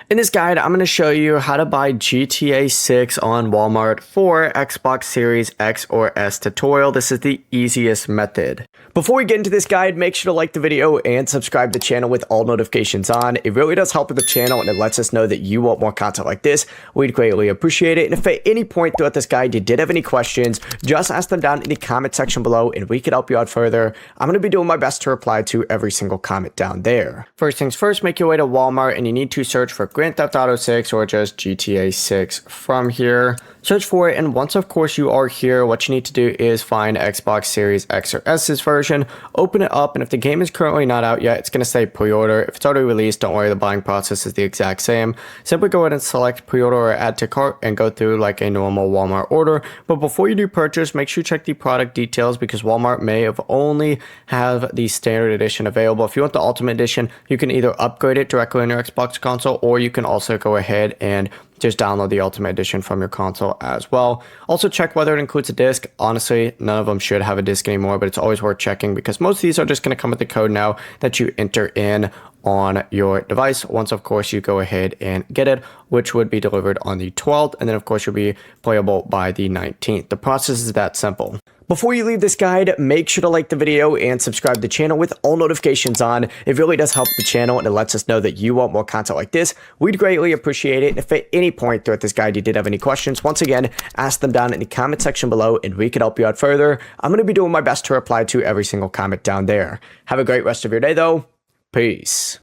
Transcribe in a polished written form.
In this guide, I'm going to show you how to buy GTA 6 on Walmart for Xbox Series X or S tutorial. This is the easiest method. Before we get into this guide, make sure to like the video and subscribe to the channel with all notifications on. It really does help with the channel and it lets us know that you want more content like this. We'd greatly appreciate it. And if at any point throughout this guide you did have any questions, just ask them down in the comment section below and we can help you out further. I'm going to be doing my best to reply to every single comment down there. First things first, make your way to Walmart and you need to search for Grand Theft Auto 6 or just GTA 6 from here. Search for it, and once of course you are here, what you need to do is find Xbox Series X or S's version, open it up, and if the game is currently not out yet, it's going to say pre-order. If it's already released, don't worry, the buying process is the exact same. Simply go ahead and select pre-order or add to cart and go through like a normal Walmart order. But before you do purchase, make sure you check the product details because Walmart may have only have the standard edition available. If you want the ultimate edition, you can either upgrade it directly on your Xbox console, or you can also go ahead and just download the ultimate edition from your console as well. Also check whether it includes a disc. Honestly, none of them should have a disc anymore, but it's always worth checking because most of these are just going to come with the code now that you enter in on your device. Once of course you go ahead and get it, which would be delivered on the 12th, and then of course you'll be playable by the 19th. The process is that simple. Before you leave this guide, make sure to like the video and subscribe to the channel with all notifications on. It really does help the channel and it lets us know that you want more content like this. We'd greatly appreciate it. And if at any point throughout this guide you did have any questions, once again, ask them down in the comment section below and we can help you out further. I'm going to be doing my best to reply to every single comment down there. Have a great rest of your day though. Peace.